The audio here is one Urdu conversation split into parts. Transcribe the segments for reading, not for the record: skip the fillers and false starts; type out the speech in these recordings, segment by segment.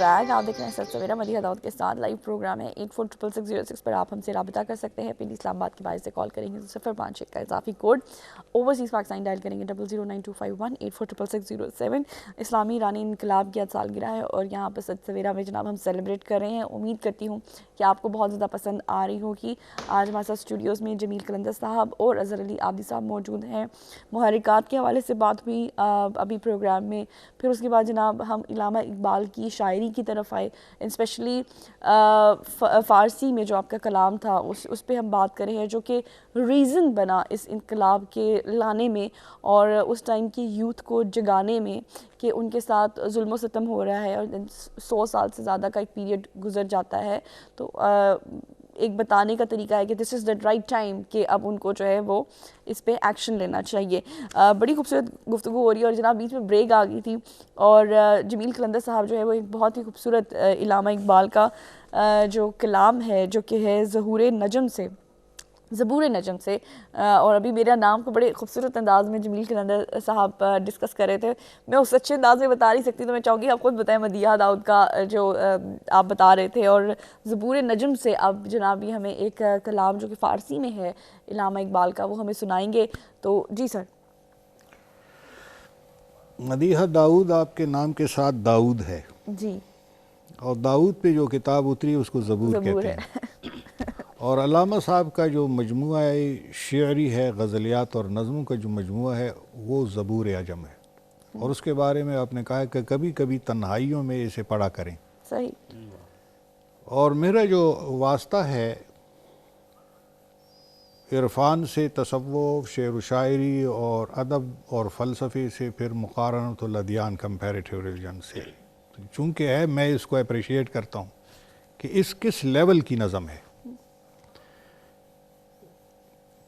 بیک. آپ دیکھ رہے ہیں سچ سویرا مدیحہ داؤد کے ساتھ. لائیو پروگرام ہے 846606 پر آپ ہم سے رابطہ کر سکتے ہیں. پنڈی اسلام آباد کے باعث سے کال کریں گے 051 کا اضافی کوڈ. اوورسیز پاکستان ڈائل کریں گے 009251 846606. اسلامی ایرانی انقلاب کی آج سالگرہ ہے اور یہاں پہ سچ سویرا میں جناب ہم سیلیبریٹ کر رہے ہیں. امید کرتی ہوں کہ آپ کو بہت زیادہ پسند آ رہی ہوگی. آج ہمارے ساتھ اسٹوڈیوز میں جمیل قلندر صاحب اور اظہر علی عابدی صاحب موجود ہیں. محرکات کے حوالے سے بات ہوئی ابھی پروگرام میں. پھر اس کے بعد جناب ہم علامہ اقبال کی شاعری کی طرف آئے, اسپیشلی فارسی میں جو آپ کا کلام تھا اس پہ ہم بات کریں ہیں جو کہ ریزن بنا اس انقلاب کے لانے میں اور اس ٹائم کی یوتھ کو جگانے میں کہ ان کے ساتھ ظلم و ستم ہو رہا ہے اور 100 سال سے زیادہ کا ایک پیریڈ گزر جاتا ہے. تو ایک بتانے کا طریقہ ہے کہ دس از دا رائٹ ٹائم کہ اب ان کو جو ہے وہ اس پہ ایکشن لینا چاہیے. بڑی خوبصورت گفتگو ہو رہی ہے اور جناب بیچ میں بریک آ گئی تھی اور جمیل قلندر صاحب جو ہے وہ ایک بہت ہی خوبصورت علامہ اقبال کا جو کلام ہے جو کہ ہے زبور نجم سے اور ابھی میرا نام کو بڑے خوبصورت انداز میں جمیل قلندر صاحب ڈسکس کر رہے تھے. میں اس اچھے انداز میں بتا نہیں سکتی تو میں چاہوں گی آپ خود بتائیں مدیحہ داؤد کا جو آپ بتا رہے تھے اور زبور نجم سے اب جناب یہ ہمیں ایک کلام جو کہ فارسی میں ہے علامہ اقبال کا وہ ہمیں سنائیں گے. تو جی سر. مدیحہ داؤد آپ کے نام کے ساتھ داؤد ہے جی, اور داؤد پہ جو کتاب اتری اس کو زبور کہتے ہیں. اور علامہ صاحب کا جو مجموعہ شعری ہے, غزلیات اور نظموں کا جو مجموعہ ہے وہ زبور عجم ہے. اور اس کے بارے میں آپ نے کہا کہ کبھی کبھی تنہائیوں میں اسے پڑھا کریں. صحیح. اور میرا جو واسطہ ہے عرفان سے, تصوف, شعر و شاعری اور ادب اور فلسفے سے, پھر مقارنۃ الادیان کمپیریٹیو ریلیجن سے چونکہ ہے, میں اس کو اپریشیٹ کرتا ہوں کہ اس کس لیول کی نظم ہے.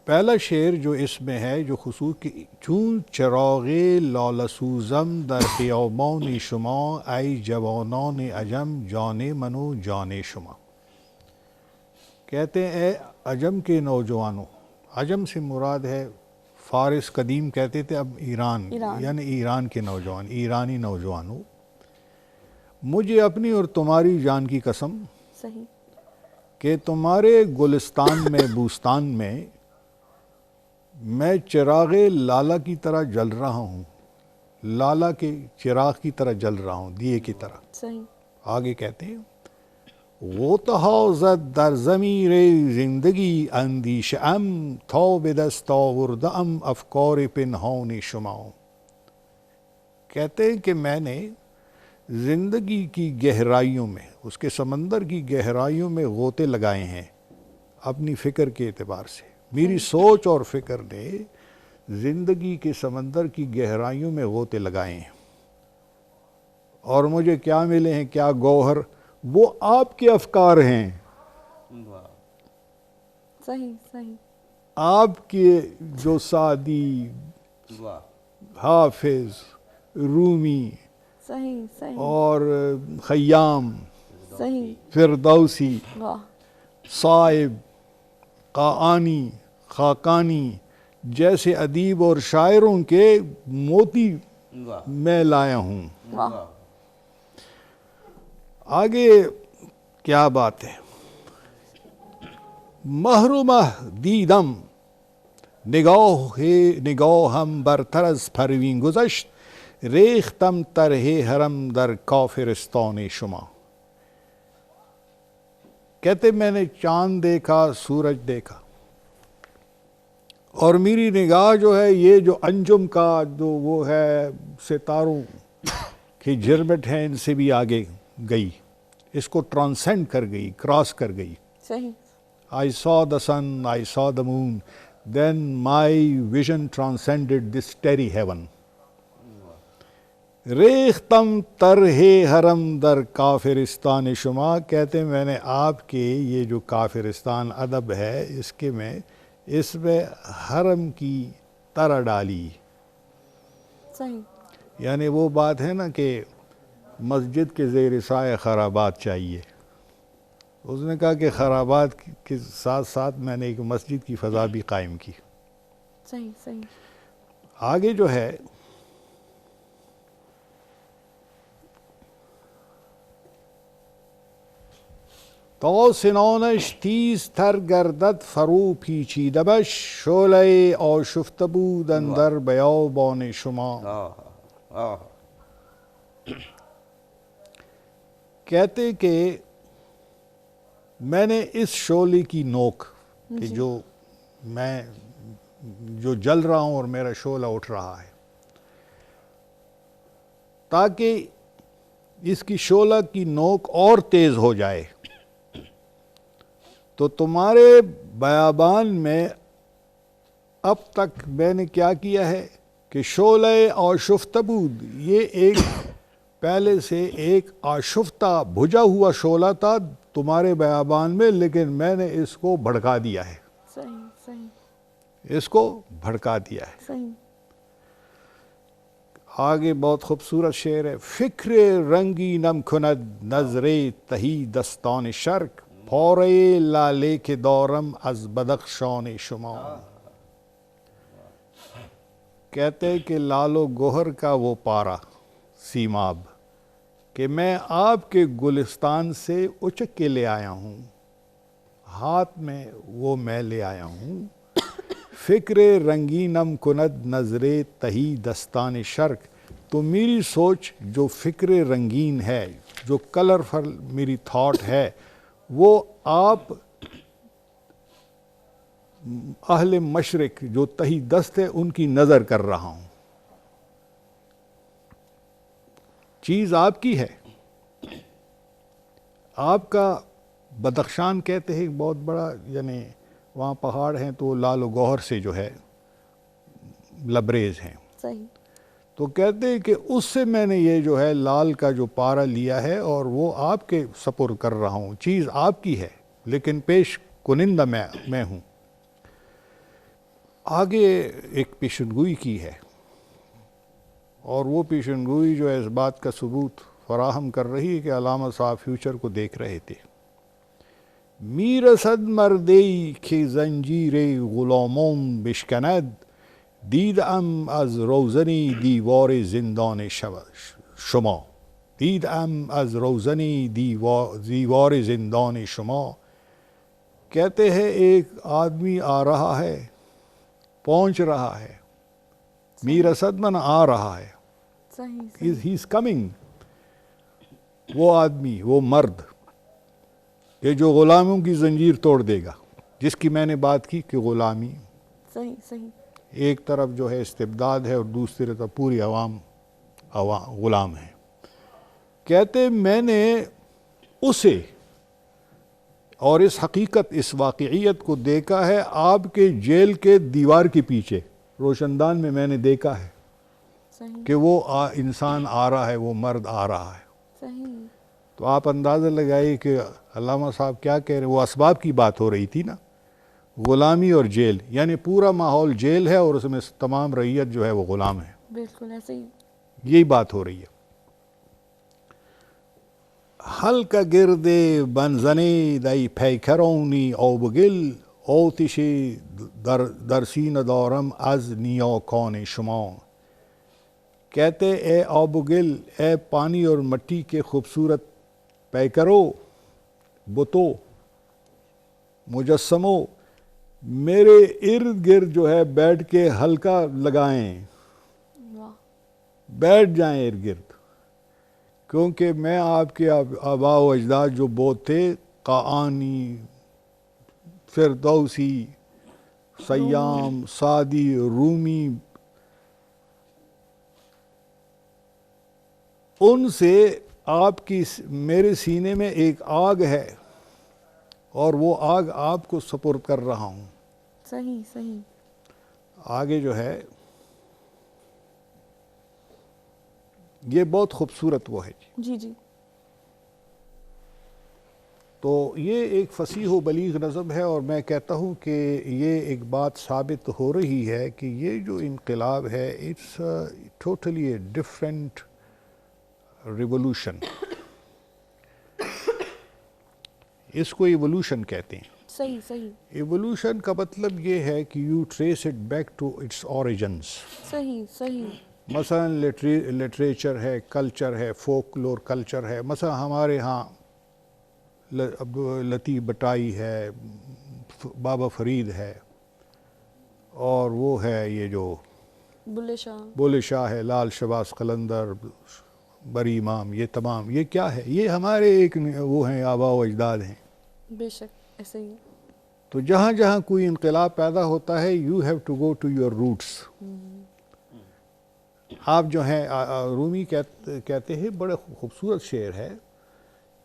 پہلا شعر جو اس میں ہے جو خصوص کی چون چراغ لاله سوزم در خیابان شما ای جوانان عجم جان من و جان شما. کہتے ہیں اے عجم کے نوجوانوں, عجم سے مراد ہے فارس, قدیم کہتے تھے, اب ایران یعنی ایران کے نوجوان, ایرانی نوجوانوں, مجھے اپنی اور تمہاری جان کی قسم صحیح کہ تمہارے گلستان میں, بوستان میں چراغ لالہ کی طرح جل رہا ہوں, لالہ کے چراغ کی طرح جل رہا ہوں, دیے کی طرح. صحیح. آگے کہتے ہیں غوطہ زد در ضمیر زندگی اندیشه ام تا به دست آورده ام افکار پنهان شما. کہتے ہیں کہ میں نے زندگی کی گہرائیوں میں, اس کے سمندر کی گہرائیوں میں غوطے لگائے ہیں اپنی فکر کے اعتبار سے. میری سوچ اور فکر نے زندگی کے سمندر کی گہرائیوں میں غوطے لگائے ہیں اور مجھے کیا ملے ہیں, کیا گوہر, وہ آپ کے افکار ہیں. صحیح صحیح. آپ کے جو سعدی, حافظ, رومی صحیح صحیح اور خیام, صحیح, فردوسی, واہ, صائب, قاآنی, خاقانی جیسے ادیب اور شاعروں کے موتی میں لایا ہوں. واہ. آگے کیا بات ہے. محرومہ دیدم نگاهم برتر از پروین گذشت ریختم طرح حرم در کافرستان شما. کہتے میں نے چاند دیکھا, سورج دیکھا اور میری نگاہ جو ہے یہ جو انجم کا جو وہ ہے ستاروں کی جرمٹ ہے ان سے بھی آگے گئی, اس کو ٹرانسینڈ کر گئی, کراس کر گئی. صحیح. I saw the sun, I saw the moon, then my vision transcended this starry heaven. ریختم طرح حرم در کافرستان شما. کہتے ہیں میں نے آپ کے یہ جو کافرستان ادب ہے اس کے میں اس میں حرم کی طرح ڈالی. صحیح. یعنی وہ بات ہے نا کہ مسجد کے زیر سایہ خرابات چاہیے. اس نے کہا کہ خرابات کے ساتھ ساتھ میں نے ایک مسجد کی فضا بھی قائم کی. صحیح صحیح. آگے جو ہے تا سنانش تیزتر گردد فرو پیچیده بش شعله آشفته بود اندر بیابان شما. کہتے کہ میں نے اس شعلے کی نوک کہ جو جل رہا ہوں اور میرا شعلہ اٹھ رہا ہے، تاکہ اس کی شعلہ کی نوک اور تیز ہو جائے، تو تمہارے بیابان میں اب تک میں نے کیا کیا ہے کہ شعلہ آشفتہ بود، یہ ایک پہلے سے ایک آشفتہ بھجا ہوا شعلہ تھا تمہارے بیابان میں، لیکن میں نے اس کو بھڑکا دیا ہے. صحیح. اس کو بھڑکا دیا ہے. صحیح. آگے بہت خوبصورت شعر ہے. فکر رنگی نم کند نظر تہی دستان شرق پورے لالے کے دورم از بدخشان شما. کہتے کہ لال و گوہر کا وہ پارا سیماب کہ میں آپ کے گلستان سے اچک کے لے آیا ہوں، ہاتھ میں وہ میں لے آیا ہوں. فکر رنگینم کند نظر تہی دستان شرق، تو میری سوچ جو فکر رنگین ہے، جو کلرفل میری تھاٹ ہے، وہ آپ اہل مشرق جو تہی دست ہے ان کی نظر کر رہا ہوں. چیز آپ کی ہے. آپ کا بدخشان کہتے ہیں بہت بڑا، یعنی وہاں پہاڑ ہیں تو لال و گوہر سے جو ہے لبریز ہیں. صحیح. تو کہتے ہیں کہ اس سے میں نے یہ جو ہے لال کا جو پارا لیا ہے اور وہ آپ کے سپرد کر رہا ہوں. چیز آپ کی ہے لیکن پیش کنندہ میں ہوں. آگے ایک پیشنگوئی کی ہے، اور وہ پیشنگوئی جو ہے اس بات کا ثبوت فراہم کر رہی ہے کہ علامہ صاحب فیوچر کو دیکھ رہے تھے. میرسد مردی که زنجیر غلامان بشکند دیدم از روزنی دیوار زندان شما. دیدم از روزنی دیوار زندان شما. کہتے ہیں ایک آدمی آ رہا ہے، پہنچ رہا ہے. میرسد من آ رہا ہے. ہی از کمنگ. وہ آدمی، وہ مرد کہ جو غلاموں کی زنجیر توڑ دے گا، جس کی میں نے بات کی کہ غلامی. صحیح. صحیح. ایک طرف جو ہے استبداد ہے اور دوسری طرف پوری عوام غلام ہے. کہتے میں نے اسے اور اس حقیقت، اس واقعیت کو دیکھا ہے آپ کے جیل کے دیوار کے پیچھے روشن دان میں نے دیکھا ہے. صحیح. کہ وہ انسان آ رہا ہے، وہ مرد آ رہا ہے. صحیح. تو آپ اندازہ لگائیے کہ علامہ صاحب کیا کہہ رہے ہیں. وہ اسباب کی بات ہو رہی تھی نا، غلامی اور جیل، یعنی پورا ماحول جیل ہے اور اس میں تمام رعیت جو ہے وہ غلام ہے. بالکل ایسے ہی یہی بات ہو رہی ہے. حلقہ گرد بنزنی دای پیکرونی آبگل آتش در سینه دارم از نیاکان شما. کہتے اے آبگل، اے پانی اور مٹی کے خوبصورت پیکرو، بتو، مجسموں، میرے ارد گرد جو ہے بیٹھ کے حلقہ لگائیں، بیٹھ جائیں ارد گرد، کیونکہ میں آپ کے آباء و اجداد جو بہت تھے، قاآنی، فردوسی، سیام، سعدی، رومی، ان سے آپ کی میرے سینے میں ایک آگ ہے اور وہ آگ آپ کو سپرد کر رہا ہوں. صحیح. صحیح. آگے جو ہے یہ بہت خوبصورت وہ ہے. جی جی. تو یہ ایک فصیح و بلیغ نظم ہے، اور میں کہتا ہوں کہ یہ ایک بات ثابت ہو رہی ہے کہ یہ جو انقلاب ہے، it's totally a different revolution. اس کو ایولوشن کہتے ہیں. صحیح. صحیح. ایولوشن کا مطلب یہ ہے کہ you trace it back to its origins. صحیح. صحیح. مثلا لٹریچر ہے، کلچر ہے، فولکلور کلچر ہے. مثلا ہمارے ہاں لطیف بٹائی ہے، بابا فرید ہے، اور وہ ہے یہ جو بولے شاہ ہے، لال شہباز قلندر، بری امام، یہ تمام یہ کیا ہے؟ یہ ہمارے ایک وہ ہیں، آباء و اجداد ہیں. بے شک ایسے ہی. تو جہاں جہاں کوئی انقلاب پیدا ہوتا ہے you have to go to your roots. آپ جو ہیں رومی کہتے ہیں، بڑے خوبصورت شعر ہے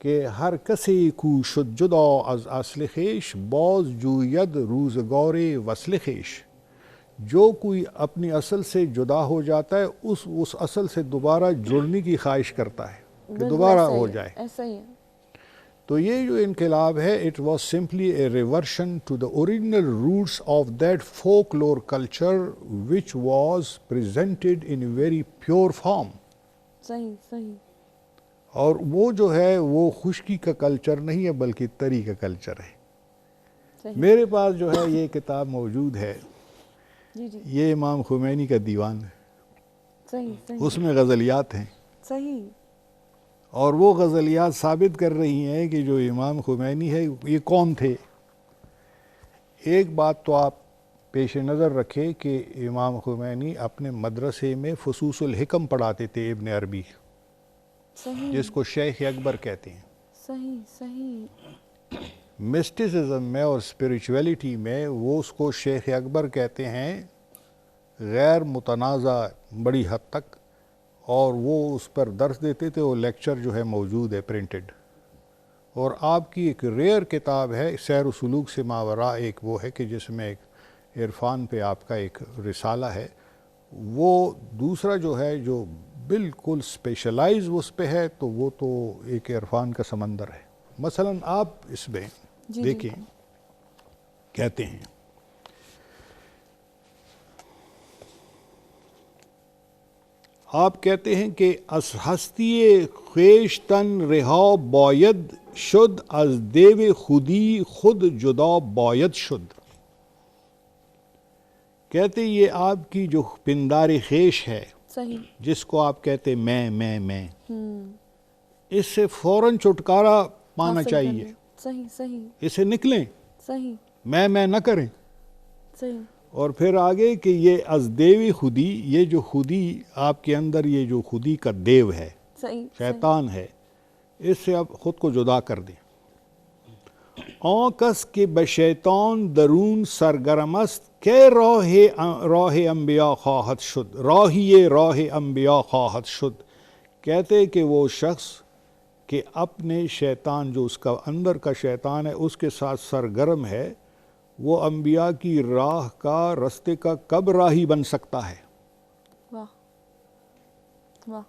کہ ہر کسی کو شد جدا از اصل خویش، باز جوید روزگار وصل خویش. جو کوئی اپنی اصل سے جدا ہو جاتا ہے اس اصل سے دوبارہ جڑنے کی خواہش کرتا ہے کہ دوبارہ ہو جائے. ایسا ہی ہے. تو یہ جو انقلاب ہے it was simply a reversion to the original roots of that folklore culture which was presented in a very pure form. صحیح صحیح. اور وہ جو ہے وہ خشکی کا کلچر نہیں ہے بلکہ تری کا کلچر ہے. صحیح. میرے پاس جو ہے یہ کتاب موجود ہے، جی جی. یہ امام خمینی کا دیوان ہے. صحیح صحیح. اس میں غزلیات ہیں، صحیح. اور وہ غزلیات ثابت کر رہی ہیں کہ جو امام خمینی ہے یہ کون تھے. ایک بات تو آپ پیش نظر رکھیں کہ امام خمینی اپنے مدرسے میں فصوص الحکم پڑھاتے تھے، ابن عربی، صحیح. جس کو شیخ اکبر کہتے ہیں. صحیح صحیح. مسٹسزم میں اور اسپریچویلٹی میں وہ اس کو شیخ اکبر کہتے ہیں، غیر متنازع بڑی حد تک، اور وہ اس پر درس دیتے تھے. وہ لیکچر جو ہے موجود ہے پرنٹڈ. اور آپ کی ایک ریئر کتاب ہے سیر و سلوک سے ماوراء، ایک وہ ہے کہ جس میں ایک عرفان پہ آپ کا ایک رسالہ ہے. وہ دوسرا جو ہے جو بالکل اسپیشلائز اس پہ ہے تو وہ تو ایک عرفان کا سمندر ہے. مثلا آپ اس میں دیکھیں، کہتے ہیں آپ کہتے ہیں کہ از ہستی خویشتن رہا باید شد، از دیو خودی خود جدا باید شد. کہتے یہ آپ کی جو پندار خیش ہے، صحیح، جس کو آپ کہتے میں اس سے فوراً چھٹکارا پانا چاہیے. صحیح صحیح. اسے نکلیں، صحیح میں نہ کریں. صحیح. اور پھر آگے کہ یہ از دیوی خودی، یہ جو خودی آپ کے اندر، یہ جو خودی کا دیو ہے، صحیح شیطان ہے، اس سے آپ خود کو جدا کر دیں. آن کس کے بشیطان درون سرگرم است، کہ راہ انبیاء خواہد شد، راہ انبیاء خواہد شد. کہتے کہ وہ شخص کہ اپنے شیطان، جو اس کا اندر کا شیطان ہے، اس کے ساتھ سرگرم ہے، وہ انبیاء کی راہ کا، رستے کا کب راہی بن سکتا ہے. واہ واہ.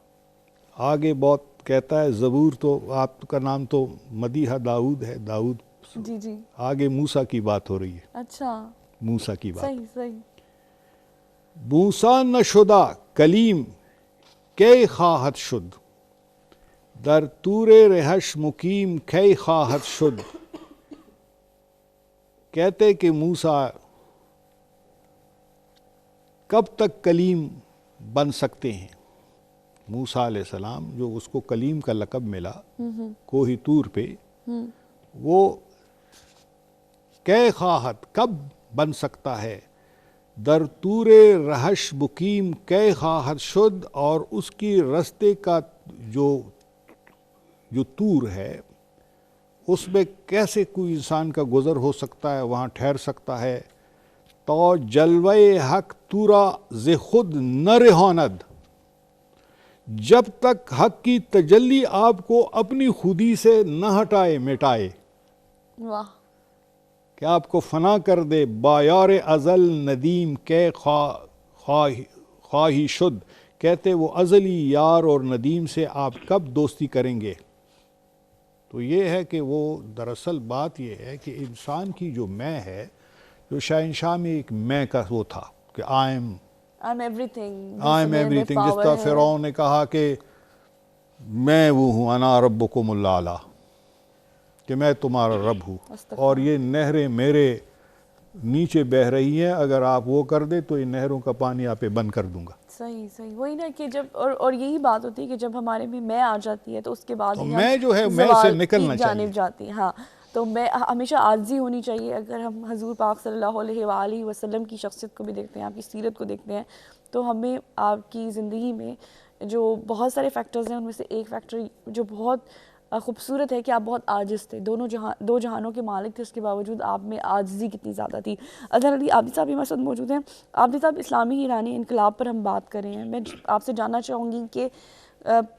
آگے بہت کہتا ہے. زبور تو آپ کا نام تو مدیحہ داؤد ہے، داؤد. جی جی. آگے موسیٰ کی بات ہو رہی ہے. اچھا. موسیٰ کی بات. صحیح صحیح. موسیٰ نہ شدہ کلیم کی خواہد شد، در طور رہش مقیم کی خواہد شد. کہتے کہ موسیٰ کب تک کلیم بن سکتے ہیں. موسیٰ علیہ السلام جو اس کو کلیم کا لقب ملا کوہ طور پہ، وہ کہ خواہد کب بن سکتا ہے، در طور رہش مقیم کہ خواہد شد. اور اس کی رستے کا جو طور ہے، اس میں کیسے کوئی انسان کا گزر ہو سکتا ہے، وہاں ٹھہر سکتا ہے. تو جلوہ حق تورا ز خود نہ رہاند، جب تک حق کی تجلی آپ کو اپنی خودی سے نہ ہٹائے مٹائے. واہ. کہ آپ کو فنا کر دے. بایار ازل ندیم کے خواہی شد. کہتے وہ ازلی یار اور ندیم سے آپ کب دوستی کریں گے. تو یہ ہے کہ وہ دراصل بات یہ ہے کہ انسان کی جو میں ہے، جو شہنشاہ میں ایک میں کا وہ تھا کہ آئی ایم ایوری تھنگ، جس کا فرعون نے کہا کہ میں وہ ہوں، انا ربکم الاعلی، کہ میں تمہارا رب ہوں، اور یہ نہریں میرے نیچے بہہ رہی ہیں، اگر آپ وہ کر دیں تو ان نہروں کا پانی آپ پہ بند کر دوں گا. صحیح وہی نا کہ جب اور یہی بات ہوتی ہے کہ جب ہمارے میں آ جاتی ہے تو اس کے بعد تو میں جو ہے میں سے نکلنا چاہیے جانب جاتی ہے. ہاں تو میں ہمیشہ عاجزی ہونی چاہیے. اگر ہم حضور پاک صلی اللہ علیہ وآلہ وسلم کی شخصیت کو بھی دیکھتے ہیں, آپ کی سیرت کو دیکھتے ہیں, تو ہمیں آپ کی زندگی میں جو بہت سارے فیکٹرز ہیں ان میں سے ایک فیکٹر جو بہت خوبصورت ہے کہ آپ بہت عاجز تھے, دو جہانوں کے مالک تھے, اس کے باوجود آپ میں عاجزی کتنی زیادہ تھی. اظہر علی عابدی صاحب ہمارے ساتھ موجود ہیں. عابدی صاحب, اسلامی ایرانی انقلاب پر ہم بات کر رہے ہیں. میں آپ سے جاننا چاہوں گی کہ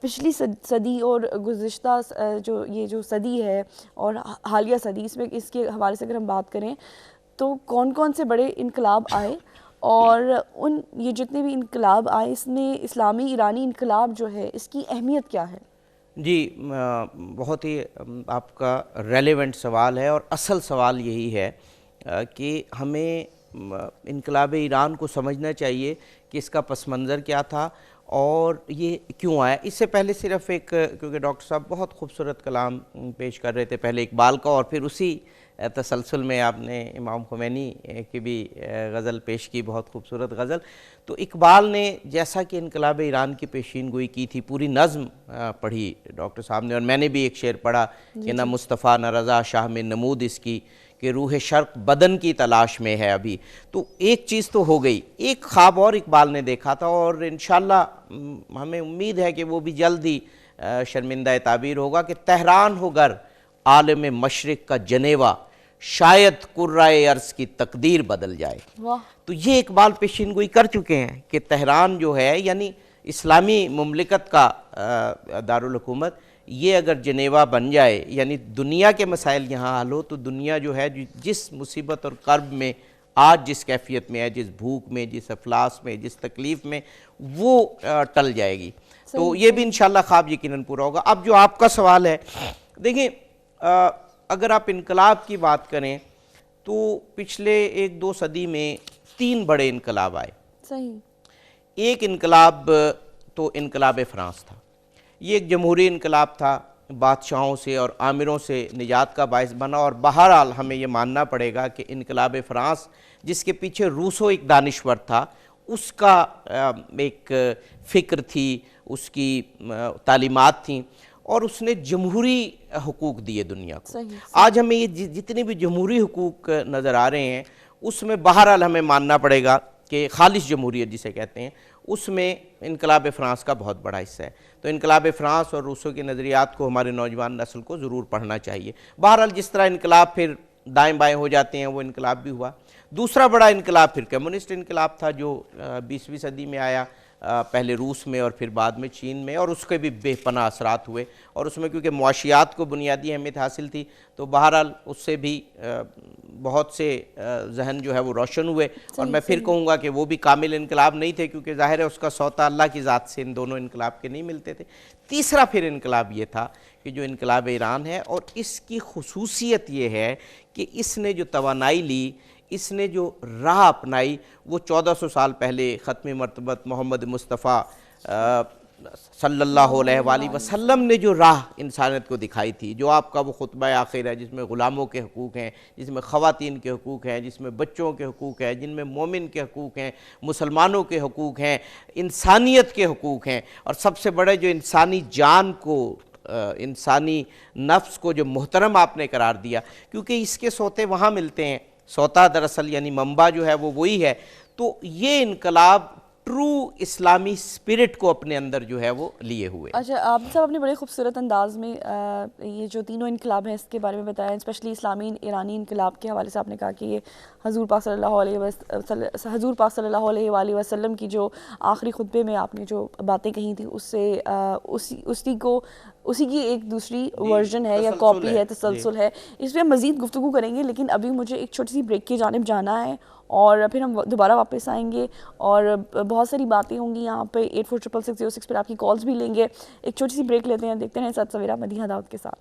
پچھلی صدی اور گزشتہ جو صدی ہے اور حالیہ صدی, اس کے حوالے سے اگر ہم بات کریں تو کون کون سے بڑے انقلاب آئے, اور یہ جتنے بھی انقلاب آئے اس میں اسلامی ایرانی انقلاب جو ہے اس کی اہمیت کیا ہے؟ جی بہت ہی آپ کا ریلیونٹ سوال ہے, اور اصل سوال یہی ہے کہ ہمیں انقلاب ایران کو سمجھنا چاہیے کہ اس کا پس منظر کیا تھا اور یہ کیوں آیا. اس سے پہلے صرف ایک, کیونکہ ڈاکٹر صاحب بہت خوبصورت کلام پیش کر رہے تھے, پہلے اقبال کا اور پھر اسی تسلسل میں آپ نے امام خمینی کی بھی غزل پیش کی, بہت خوبصورت غزل. تو اقبال نے جیسا کہ انقلاب ایران کی پیشین گوئی کی تھی, پوری نظم پڑھی ڈاکٹر صاحب نے, اور میں نے بھی ایک شعر پڑھا کہ نہ مصطفیٰ نہ رضا شاہ میں نمود اس کی, کہ روح شرق بدن کی تلاش میں ہے ابھی. تو ایک چیز تو ہو گئی, ایک خواب اور اقبال نے دیکھا تھا, اور انشاءاللہ ہمیں امید ہے کہ وہ بھی جلد ہی شرمندہ تعبیر ہوگا, کہ تہران ہو گر عالم مشرق کا جنیوا, شاید قرائے ارض کی تقدیر بدل جائے. تو یہ اقبال پیشین گوئی کر چکے ہیں کہ تہران جو ہے یعنی اسلامی مملکت کا دارالحکومت, یہ اگر جنیوا بن جائے, یعنی دنیا کے مسائل یہاں حل ہو, تو دنیا جو ہے جس مصیبت اور کرب میں آج جس کیفیت میں ہے, جس بھوک میں, جس افلاس میں, جس تکلیف میں, وہ ٹل جائے گی. تو یہ بھی انشاءاللہ خواب یقیناً پورا ہوگا. اب جو آپ کا سوال ہے, دیکھیں اگر آپ انقلاب کی بات کریں تو پچھلے 1-2 صدی میں 3 بڑے انقلاب آئے. صحیح. ایک انقلاب تو انقلاب فرانس تھا. یہ ایک جمہوری انقلاب تھا, بادشاہوں سے اور آمروں سے نجات کا باعث بنا, اور بہرحال ہمیں یہ ماننا پڑے گا کہ انقلاب فرانس جس کے پیچھے روسو ایک دانشور تھا, اس کا ایک فکر تھی, اس کی تعلیمات تھیں, اور اس نے جمہوری حقوق دیے دنیا کو. آج ہمیں یہ جتنے بھی جمہوری حقوق نظر آ رہے ہیں اس میں بہرحال ہمیں ماننا پڑے گا کہ خالص جمہوریت جسے کہتے ہیں, اس میں انقلاب فرانس کا بہت بڑا حصہ ہے. تو انقلاب فرانس اور روسو کے نظریات کو ہمارے نوجوان نسل کو ضرور پڑھنا چاہیے. بہرحال جس طرح انقلاب پھر دائیں بائیں ہو جاتے ہیں, وہ انقلاب بھی ہوا. دوسرا بڑا انقلاب پھر کمیونسٹ انقلاب تھا, جو 20ویں صدی میں آیا, پہلے روس میں اور پھر بعد میں چین میں, اور اس کے بھی بے پناہ اثرات ہوئے, اور اس میں کیونکہ معاشیات کو بنیادی اہمیت حاصل تھی تو بہرحال اس سے بھی بہت سے ذہن جو ہے وہ روشن ہوئے. اور میں پھر کہوں گا کہ وہ بھی کامل انقلاب نہیں تھے, کیونکہ ظاہر ہے اس کا سوتا اللہ کی ذات سے ان دونوں انقلاب کے نہیں ملتے تھے. تیسرا پھر انقلاب یہ تھا کہ جو انقلاب ایران ہے, اور اس کی خصوصیت یہ ہے کہ اس نے جو توانائی لی, اس نے جو راہ اپنائی, وہ 1400 سال پہلے ختم مرتبت محمد مصطفیٰ صلی اللہ علیہ وآلہ وسلم نے جو راہ انسانیت کو دکھائی تھی, جو آپ کا وہ خطبہ آخر ہے, جس میں غلاموں کے حقوق ہیں, جس میں خواتین کے حقوق ہیں, جس میں بچوں کے حقوق ہیں, جن میں مومن کے حقوق ہیں, مسلمانوں کے حقوق ہیں, انسانیت کے حقوق ہیں, اور سب سے بڑے جو انسانی جان کو, انسانی نفس کو جو محترم آپ نے قرار دیا, کیونکہ اس کے سوتے وہاں ملتے ہیں. سوتا دراصل یعنی منبع جو ہے وہ وہی ہے. تو یہ انقلاب ٹرو اسلامی اسپرٹ کو اپنے اندر جو ہے وہ لیے ہوئے. اچھا, آپ صاحب اپنے بڑے خوبصورت انداز میں یہ جو تینوں انقلاب ہیں اس کے بارے میں بتایا, اسپیشلی اسلامی ایرانی انقلاب کے حوالے سے آپ نے کہا کہ یہ حضور پاک صلی اللہ علیہ وآلہ وسلم کی جو آخری خطبے میں آپ نے جو باتیں کہی تھیں اس سے اسی کی ایک دوسری ورژن ہے یا کاپی ہے, تسلسل ہے. اس پہ ہم مزید گفتگو کریں گے, لیکن ابھی مجھے ایک چھوٹی سی بریک کی جانب جانا ہے, اور پھر ہم دوبارہ واپس آئیں گے, اور بہت ساری باتیں ہوں گی یہاں پہ. 846606 پر آپ کی کالز بھی لیں گے. ایک چھوٹی سی بریک لیتے ہیں, دیکھتے ہیں ساتھ سویرا مدینہ داؤد کے ساتھ.